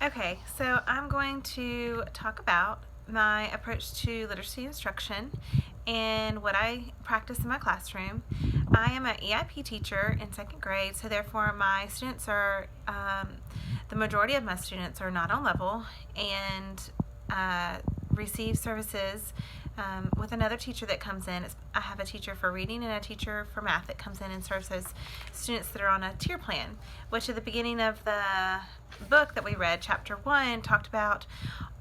Okay, so I'm going to talk about my approach to literacy instruction and what I practice in my classroom. I am an EIP teacher in second grade, so therefore my students are, the majority of my students are not on level and receive services with another teacher that comes in. I have a teacher for reading and a teacher for math that comes in and serves those students that are on a tier plan, which at the beginning of the book that we read, chapter 1, talked about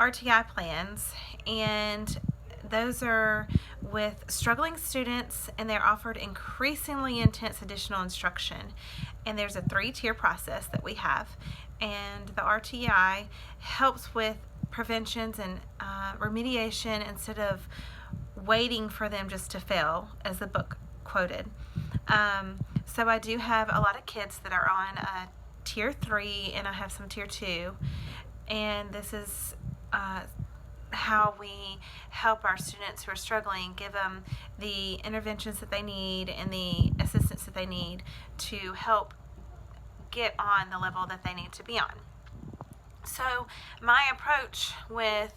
RTI plans, and those are with struggling students, and they're offered increasingly intense additional instruction. And there's a 3-tier process that we have, and the RTI helps with preventions and remediation instead of waiting for them just to fail, as the book quoted. So I do have a lot of kids that are on tier 3, and I have some tier 2, and this is how we help our students who are struggling, give them the interventions that they need and the assistance that they need to help get on the level that they need to be on. So my approach with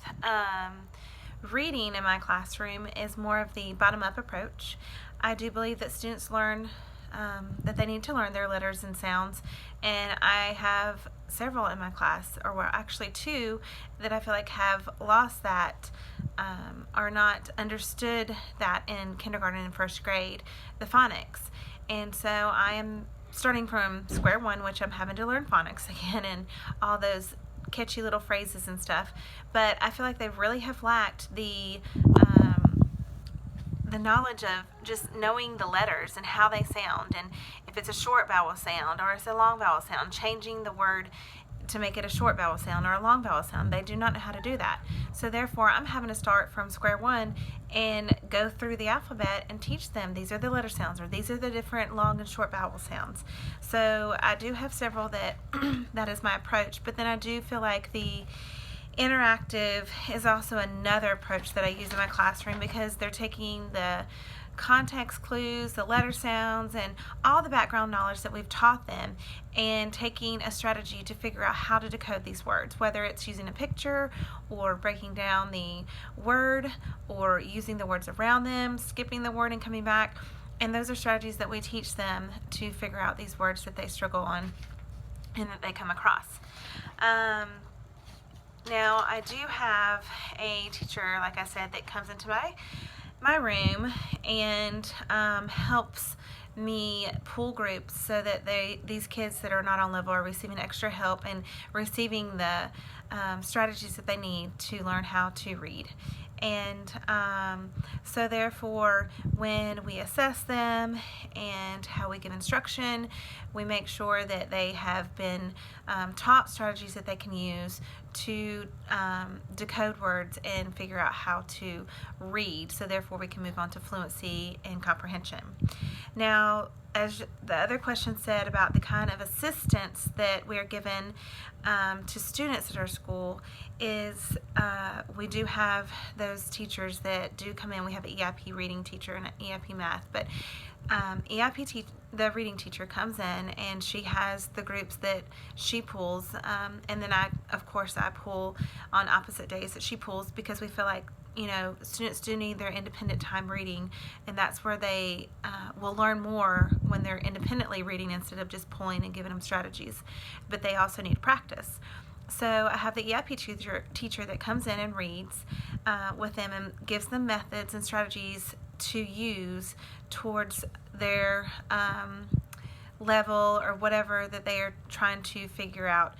reading in my classroom is more of the bottom-up approach. I do believe that students learn that they need to learn their letters and sounds, and I have several in my class, or well, actually 2 that I feel like have lost that, or not understood that in kindergarten and first grade, the phonics. And so I am starting from square one, which I'm having to learn phonics again and all those catchy little phrases and stuff, but I feel like they really have lacked the knowledge of just knowing the letters and how they sound, and if it's a short vowel sound or it's a long vowel sound, changing the word to make it a short vowel sound or a long vowel sound. They do not know how to do that. So therefore I'm having to start from square one and go through the alphabet and teach them these are the letter sounds, or these are the different long and short vowel sounds. So I do have several that that is my approach, but then I do feel like the interactive is also another approach that I use in my classroom, because they're taking the context clues, the letter sounds, and all the background knowledge that we've taught them, and taking a strategy to figure out how to decode these words, whether it's using a picture or breaking down the word or using the words around them, skipping the word and coming back. And those are strategies that we teach them to figure out these words that they struggle on and that they come across. Now, I do have a teacher, like I said, that comes into my room and helps me pull groups so that these kids that are not on level are receiving extra help and receiving the strategies that they need to learn how to read. And so therefore, when we assess them and how we give instruction, we make sure that they have been taught strategies that they can use to decode words and figure out how to read, so therefore we can move on to fluency and comprehension. Now, as the other question said about the kind of assistance that we are given to students at our school, is we do have those teachers that do come in. We have an EIP reading teacher and an EIP math, but the reading teacher comes in and she has the groups that she pulls, and then I pull on opposite days that she pulls, because we feel like students do need their independent time reading, and that's where they will learn more when they're independently reading instead of just pulling and giving them strategies. But they also need practice. So I have the EIP teacher that comes in and reads with them and gives them methods and strategies to use towards their level or whatever that they are trying to figure out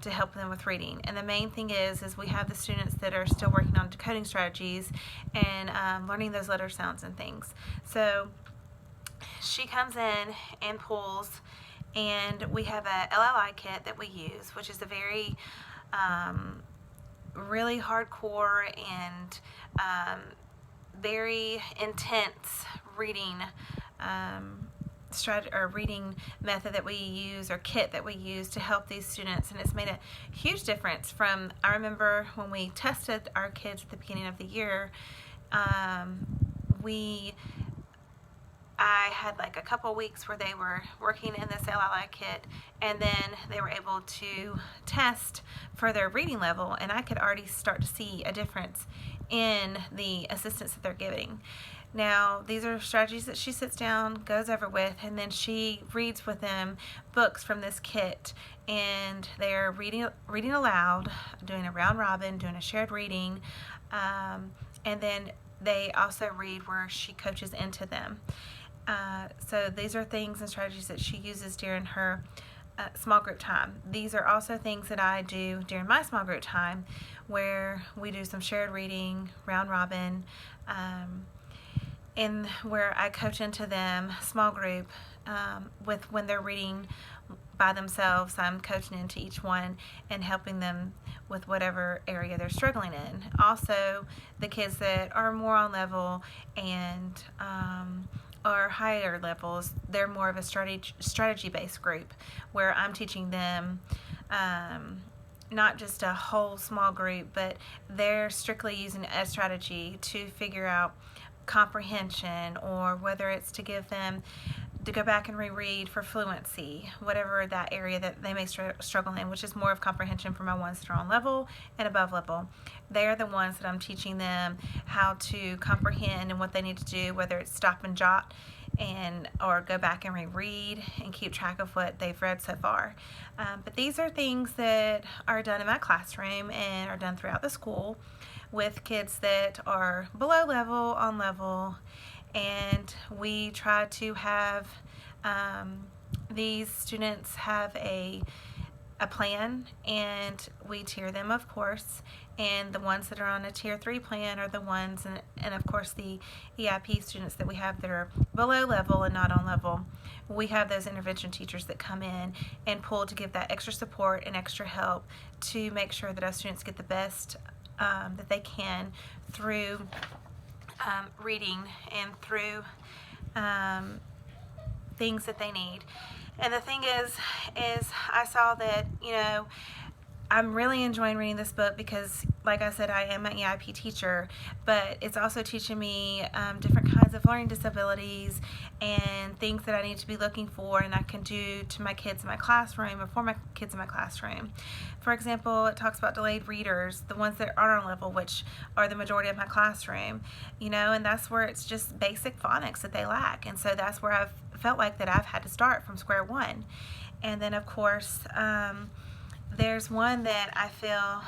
to help them with reading. And the main thing is we have the students that are still working on decoding strategies and learning those letter sounds and things. So she comes in and pulls, and we have a LLI kit that we use, which is a very really hardcore and very intense reading reading method that we use, or kit that we use to help these students, and it's made a huge difference. I remember when we tested our kids at the beginning of the year, we I had like a couple weeks where they were working in this LLI kit, and then they were able to test for their reading level, and I could already start to see a difference in the assistance that they're giving. Now, these are strategies that she sits down, goes over with, and then she reads with them books from this kit, and they're reading aloud, doing a round robin, doing a shared reading, and then they also read where she coaches into them. So these are things and strategies that she uses during her small group time. These are also things that I do during my small group time, where we do some shared reading, round robin, and where I coach into them, small group, with when they're reading by themselves. I'm coaching into each one and helping them with whatever area they're struggling in. Also, the kids that are more on level and or higher levels, they're more of a strategy-based group, where I'm teaching them not just a whole small group, but they're strictly using a strategy to figure out comprehension, or whether it's to give them to go back and reread for fluency, whatever that area that they may struggle in, which is more of comprehension for my ones that are on level and above level. They're the ones that I'm teaching them how to comprehend and what they need to do, whether it's stop and jot or go back and reread and keep track of what they've read so far. But these are things that are done in my classroom and are done throughout the school with kids that are below level, on level, and we try to have these students have a plan, and we tier them, of course, and the ones that are on a tier 3 plan are the ones, and of course the EIP students that we have that are below level and not on level. We have those intervention teachers that come in and pull to give that extra support and extra help to make sure that our students get the best that they can through reading and through things that they need. And the thing is I saw that, I'm really enjoying reading this book because, like I said, I am an EIP teacher, but it's also teaching me different kinds of learning disabilities and things that I need to be looking for and I can do to my kids in my classroom or for my kids in my classroom. For example, it talks about delayed readers, the ones that aren't on level, which are the majority of my classroom, and that's where it's just basic phonics that they lack. And so that's where I've felt like that I've had to start from square one. And then, of course, there's one that I feel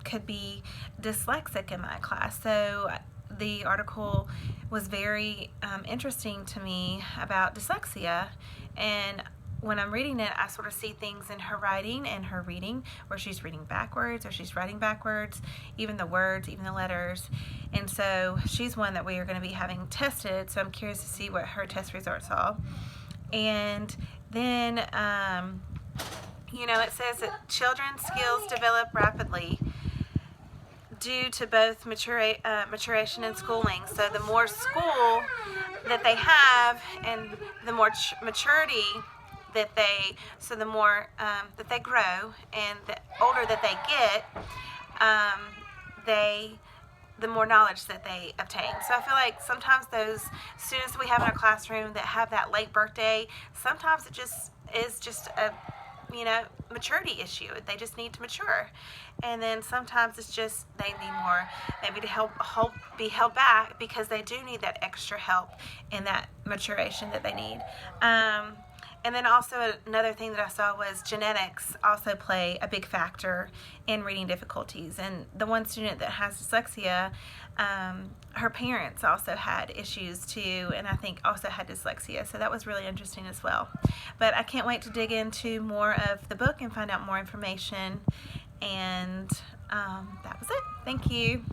could be dyslexic in my class. So the article was very interesting to me about dyslexia, and when I'm reading it, I sort of see things in her writing and her reading, where she's reading backwards or she's writing backwards, even the words, even the letters. And so she's one that we are going to be having tested, so I'm curious to see what her test results are. And then it says that children's skills develop rapidly due to both maturation and schooling. So the more school that they have and the more maturity that the more that they grow and the older that they get, the more knowledge that they obtain. So I feel like sometimes those students that we have in our classroom that have that late birthday, sometimes it just is just a maturity issue. They just need to mature. And then sometimes it's just they need more, maybe to be held back because they do need that extra help in that maturation that they need. And then also another thing that I saw was genetics also play a big factor in reading difficulties. And the one student that has dyslexia, her parents also had issues too, and I think also had dyslexia. So that was really interesting as well. But I can't wait to dig into more of the book and find out more information. And that was it. Thank you.